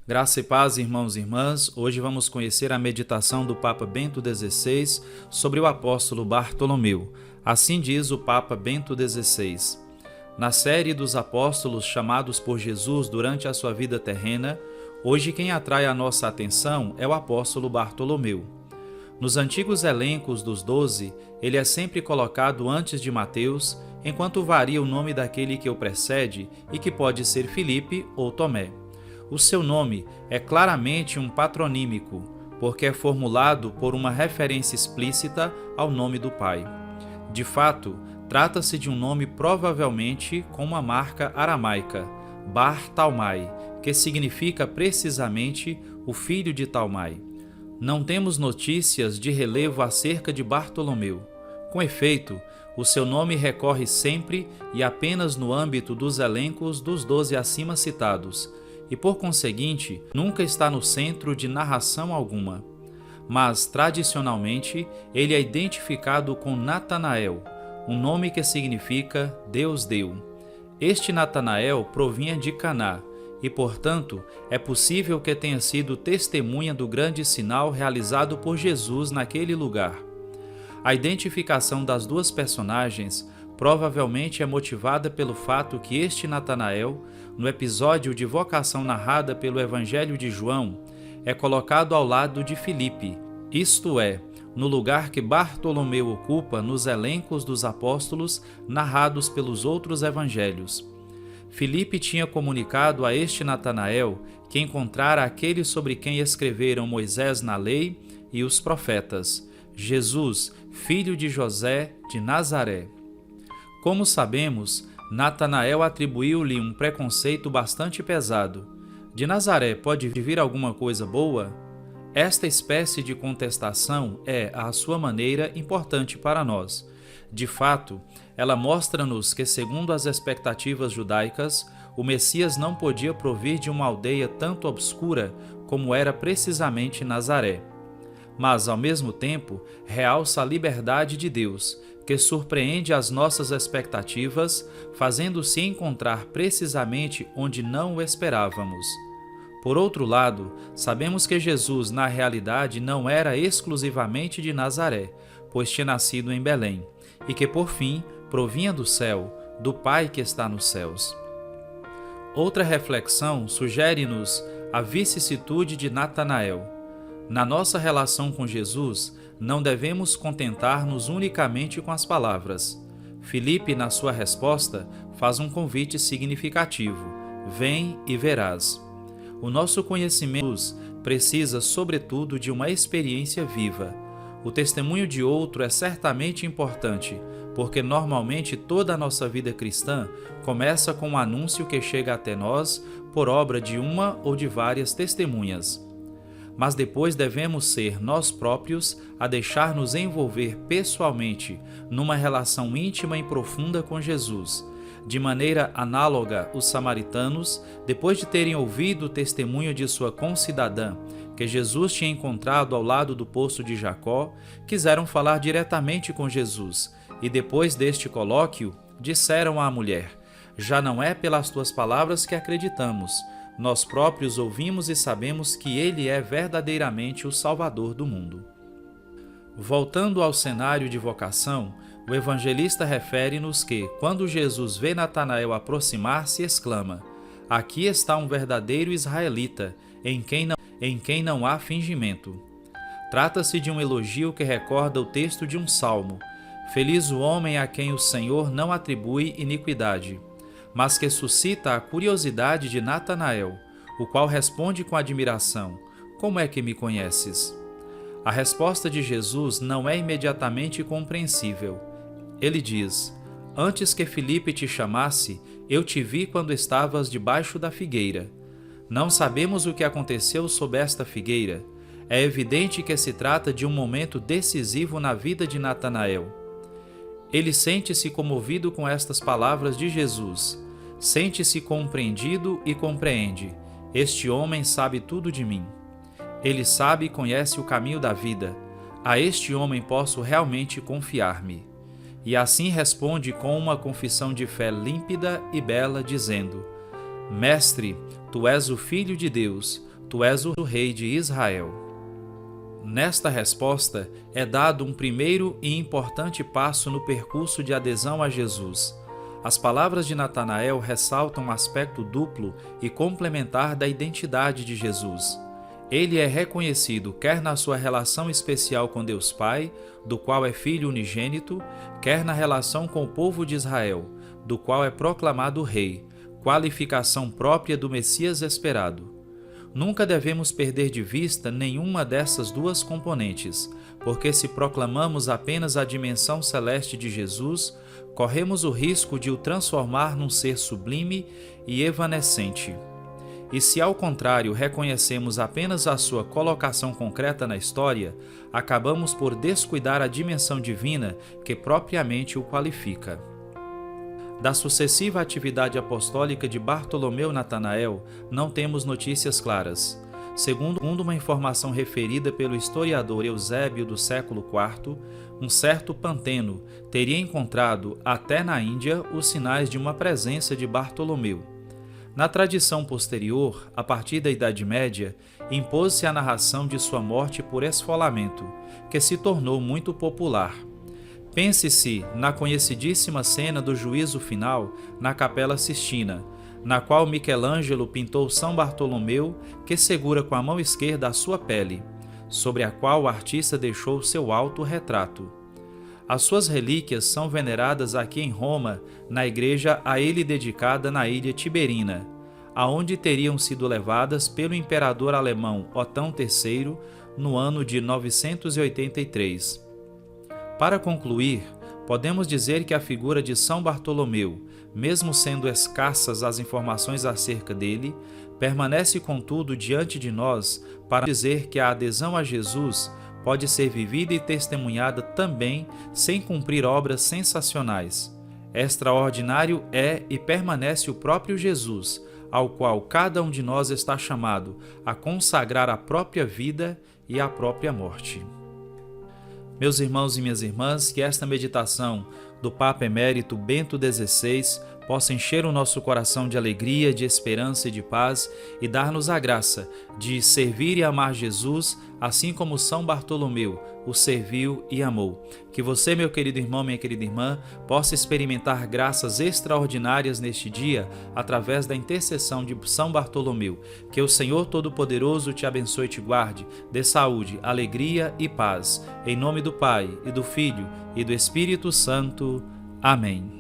Graça e paz, irmãos e irmãs. Hoje vamos conhecer a meditação do Papa Bento XVI sobre o apóstolo Bartolomeu. Assim diz o Papa Bento XVI. Na série dos apóstolos chamados por Jesus durante a sua vida terrena, hoje quem atrai a nossa atenção é o apóstolo Bartolomeu. Nos antigos elencos dos 12, ele é sempre colocado antes de Mateus, enquanto varia o nome daquele que o precede e que pode ser Filipe ou Tomé. O seu nome é claramente um patronímico, porque é formulado por uma referência explícita ao nome do Pai. De fato, trata-se de um nome provavelmente com uma marca aramaica, Bar Talmai, que significa precisamente o filho de Talmai. Não temos notícias de relevo acerca de Bartolomeu. Com efeito, o seu nome recorre sempre e apenas no âmbito dos elencos dos 12 acima citados, e por conseguinte, nunca está no centro de narração alguma. Mas, tradicionalmente, ele é identificado com Natanael, um nome que significa Deus deu. Este Natanael provinha de Caná, e, portanto, é possível que tenha sido testemunha do grande sinal realizado por Jesus naquele lugar. A identificação das duas personagens provavelmente é motivada pelo fato que este Natanael, no episódio de vocação narrada pelo Evangelho de João, é colocado ao lado de Filipe, isto é, no lugar que Bartolomeu ocupa nos elencos dos apóstolos narrados pelos outros evangelhos. Filipe tinha comunicado a este Natanael que encontrara aquele sobre quem escreveram Moisés na lei e os profetas, Jesus, filho de José de Nazaré. Como sabemos, Natanael atribuiu-lhe um preconceito bastante pesado. De Nazaré pode vir alguma coisa boa? Esta espécie de contestação é, à sua maneira, importante para nós. De fato, ela mostra-nos que, segundo as expectativas judaicas, o Messias não podia provir de uma aldeia tanto obscura como era precisamente Nazaré. Mas, ao mesmo tempo, realça a liberdade de Deus, que surpreende as nossas expectativas, fazendo-se encontrar precisamente onde não o esperávamos. Por outro lado, sabemos que Jesus, na realidade, não era exclusivamente de Nazaré, pois tinha nascido em Belém, e que, por fim, provinha do céu, do Pai que está nos céus. Outra reflexão sugere-nos a vicissitude de Natanael. Na nossa relação com Jesus, não devemos contentar-nos unicamente com as palavras. Filipe, na sua resposta, faz um convite significativo: vem e verás. O nosso conhecimento precisa, sobretudo, de uma experiência viva. O testemunho de outro é certamente importante, porque normalmente toda a nossa vida cristã começa com um anúncio que chega até nós por obra de uma ou de várias testemunhas. Mas depois devemos ser nós próprios a deixar-nos envolver pessoalmente numa relação íntima e profunda com Jesus. De maneira análoga, os samaritanos, depois de terem ouvido o testemunho de sua concidadã, que Jesus tinha encontrado ao lado do poço de Jacó, quiseram falar diretamente com Jesus, e depois deste colóquio, disseram à mulher: já não é pelas tuas palavras que acreditamos, nós próprios ouvimos e sabemos que ele é verdadeiramente o Salvador do mundo. Voltando ao cenário de vocação, o evangelista refere-nos que, quando Jesus vê Natanael aproximar-se, exclama: aqui está um verdadeiro israelita, em quem não há fingimento. Trata-se de um elogio que recorda o texto de um salmo: feliz o homem a quem o Senhor não atribui iniquidade, mas que suscita a curiosidade de Natanael, o qual responde com admiração: como é que me conheces? A resposta de Jesus não é imediatamente compreensível. Ele diz: antes que Filipe te chamasse, eu te vi quando estavas debaixo da figueira. Não sabemos o que aconteceu sob esta figueira. É evidente que se trata de um momento decisivo na vida de Natanael. Ele sente-se comovido com estas palavras de Jesus. Sente-se compreendido e compreende: este homem sabe tudo de mim. Ele sabe e conhece o caminho da vida. A este homem posso realmente confiar-me. E assim responde com uma confissão de fé límpida e bela, dizendo: Mestre, tu és o Filho de Deus, Tu és o Rei de Israel. Nesta resposta é dado um primeiro e importante passo no percurso de adesão a Jesus. As palavras de Natanael ressaltam um aspecto duplo e complementar da identidade de Jesus. Ele é reconhecido quer na sua relação especial com Deus Pai, do qual é filho unigênito, quer na relação com o povo de Israel, do qual é proclamado rei, qualificação própria do Messias esperado. Nunca devemos perder de vista nenhuma dessas duas componentes, porque se proclamamos apenas a dimensão celeste de Jesus, corremos o risco de o transformar num ser sublime e evanescente. E se ao contrário reconhecemos apenas a sua colocação concreta na história, acabamos por descuidar a dimensão divina que propriamente o qualifica. Da sucessiva atividade apostólica de Bartolomeu Natanael, não temos notícias claras. Segundo uma informação referida pelo historiador Eusébio do século IV, um certo Panteno teria encontrado, até na Índia, os sinais de uma presença de Bartolomeu. Na tradição posterior, a partir da Idade Média, impôs-se a narração de sua morte por esfolamento, que se tornou muito popular. Pense-se na conhecidíssima cena do juízo final na Capela Sistina, na qual Michelangelo pintou São Bartolomeu, que segura com a mão esquerda a sua pele, sobre a qual o artista deixou seu autorretrato. As suas relíquias são veneradas aqui em Roma, na igreja a ele dedicada na ilha Tiberina, aonde teriam sido levadas pelo imperador alemão Otão III no ano de 983. Para concluir, podemos dizer que a figura de São Bartolomeu, mesmo sendo escassas as informações acerca dele, permanece contudo diante de nós para dizer que a adesão a Jesus pode ser vivida e testemunhada também sem cumprir obras sensacionais. Extraordinário é e permanece o próprio Jesus, ao qual cada um de nós está chamado a consagrar a própria vida e a própria morte. Meus irmãos e minhas irmãs, que esta meditação do Papa Emérito Bento XVI possa encher o nosso coração de alegria, de esperança e de paz e dar-nos a graça de servir e amar Jesus, assim como São Bartolomeu o serviu e amou. Que você, meu querido irmão, minha querida irmã, possa experimentar graças extraordinárias neste dia através da intercessão de São Bartolomeu. Que o Senhor Todo-Poderoso te abençoe e te guarde, dê saúde, alegria e paz. Em nome do Pai, e do Filho, e do Espírito Santo. Amém.